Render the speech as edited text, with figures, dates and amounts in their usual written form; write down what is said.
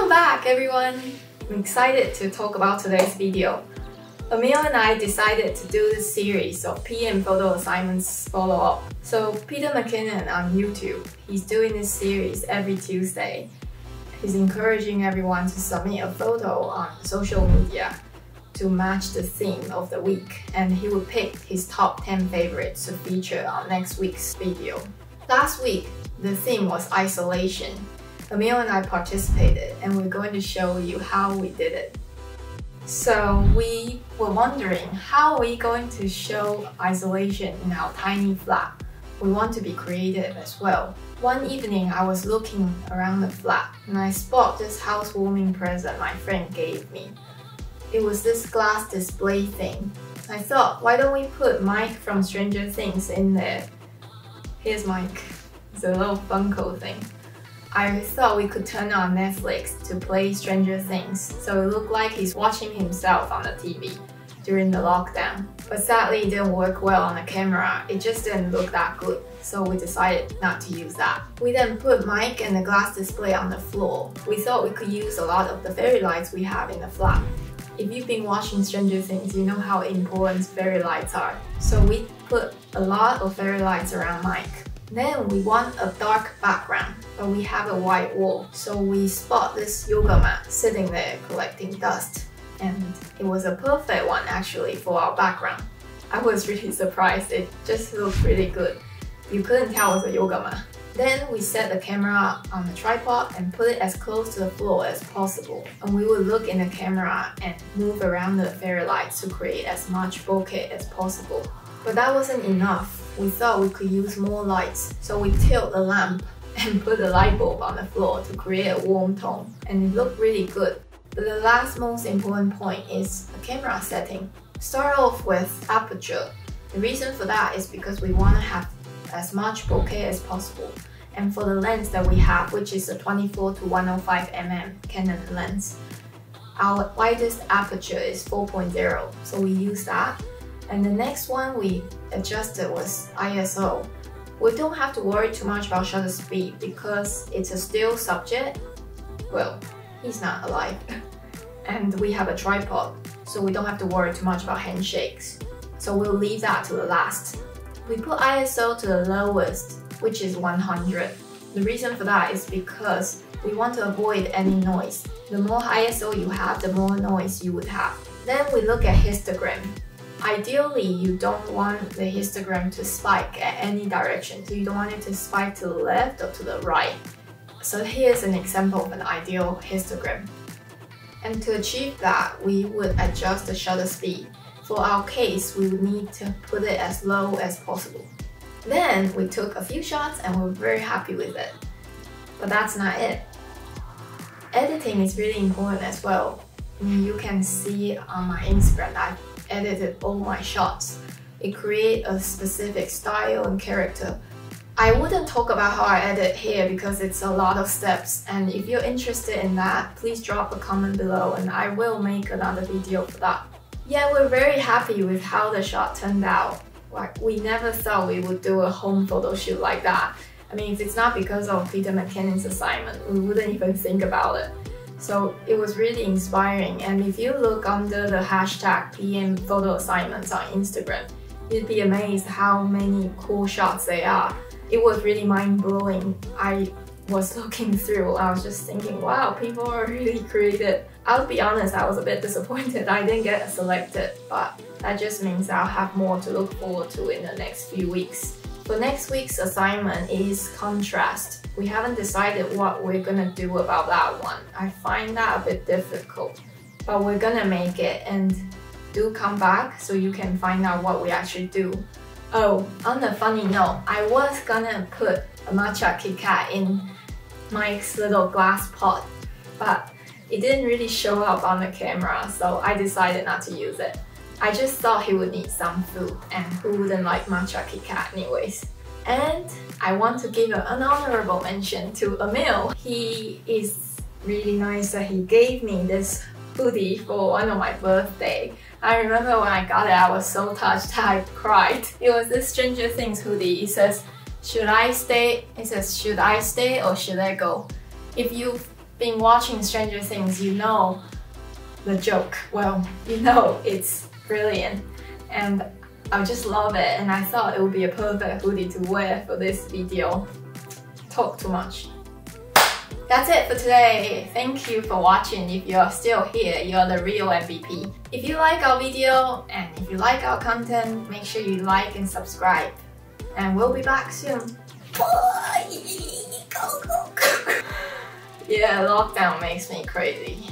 Welcome back everyone! I'm excited to talk about today's video. Emile and I decided to do this series of PM photo assignments follow-up. So Peter McKinnon on YouTube, he's doing this series every Tuesday. He's encouraging everyone to submit a photo on social media to match the theme of the week, and he will pick his top 10 favorites to feature on next week's video. Last week, the theme was isolation. Emile and I participated, and we're going to show you how we did it. So we were wondering, how are we going to show isolation in our tiny flat? We want to be creative as well. One evening I was looking around the flat and I spotted this housewarming present my friend gave me. It was this glass display thing. I thought, why don't we put Mike from Stranger Things in there? Here's Mike. It's a little Funko thing. I thought we could turn on Netflix to play Stranger Things, so it looked like he's watching himself on the TV during the lockdown. But sadly it didn't work well on the camera, it just didn't look that good, so we decided not to use that. We then put Mike and the glass display on the floor. We thought we could use a lot of the fairy lights we have in the flat. If you've been watching Stranger Things, you know how important fairy lights are. So we put a lot of fairy lights around Mike. Then we want a dark background, but we have a white wall. So we spot this yoga mat sitting there collecting dust. And it was a perfect one actually for our background. I was really surprised, it just looked really good. You couldn't tell it was a yoga mat. Then we set the camera on the tripod and put it as close to the floor as possible. And we would look in the camera and move around the fairy lights to create as much bokeh as possible. But that wasn't enough. We thought we could use more lights, so we tilt the lamp and put a light bulb on the floor to create a warm tone, and it looked really good. But the last most important point is the camera setting. Start off with aperture. The reason for that is because we want to have as much bokeh as possible. And for the lens that we have, which is a 24 to 105 mm Canon lens, our widest aperture is 4.0, so we use that. And the next one we adjusted was ISO. We don't have to worry too much about shutter speed because it's a still subject. Well, he's not alive. And we have a tripod, so we don't have to worry too much about handshakes. So we'll leave that to the last. We put ISO to the lowest, which is 100. The reason for that is because we want to avoid any noise. The more ISO you have, the more noise you would have. Then we look at histogram. Ideally, you don't want the histogram to spike at any direction. So you don't want it to spike to the left or to the right. So here's an example of an ideal histogram. And to achieve that, we would adjust the shutter speed. For our case, we would need to put it as low as possible. Then we took a few shots and we were very happy with it. But that's not it. Editing is really important as well. You can see on my Instagram that I've edited all my shots. It creates a specific style and character. I wouldn't talk about how I edit here because it's a lot of steps, and if you're interested in that, please drop a comment below and I will make another video for that. Yeah, we're very happy with how the shot turned out. Like, we never thought we would do a home photo shoot like that. I mean, if it's not because of Peter McKinnon's assignment, we wouldn't even think about it. So it was really inspiring, and if you look under the hashtag PMPHOTOASSIGNMENTS on Instagram, you'd be amazed how many cool shots there are. It was really mind-blowing. I was looking through, I was just thinking, wow, people are really creative. I'll be honest, I was a bit disappointed I didn't get selected, but that just means I'll have more to look forward to in the next few weeks. For next week's assignment is contrast. We haven't decided what we're gonna do about that one. I find that a bit difficult, but we're gonna make it, and do come back so you can find out what we actually do. Oh, on a funny note, I was gonna put a matcha Kit Kat in Mike's little glass pot, but it didn't really show up on the camera, so I decided not to use it. I just thought he would need some food, and who wouldn't like matcha Kit Kat anyways. And I want to give an honorable mention to Emile. He is really nice that he gave me this hoodie for one of my birthday. I remember when I got it, I was so touched I cried. It was this Stranger Things hoodie. It says, should I stay? It says, should I stay or should I go? If you been watching Stranger Things, you know the joke. Well, you know it's brilliant. And I just love it, and I thought it would be a perfect hoodie to wear for this video. Talk too much. That's it for today. Thank you for watching. If you're still here, you're the real MVP. If you like our video and if you like our content, make sure you like and subscribe. And we'll be back soon. Bye! Go, go, go. Yeah, lockdown makes me crazy.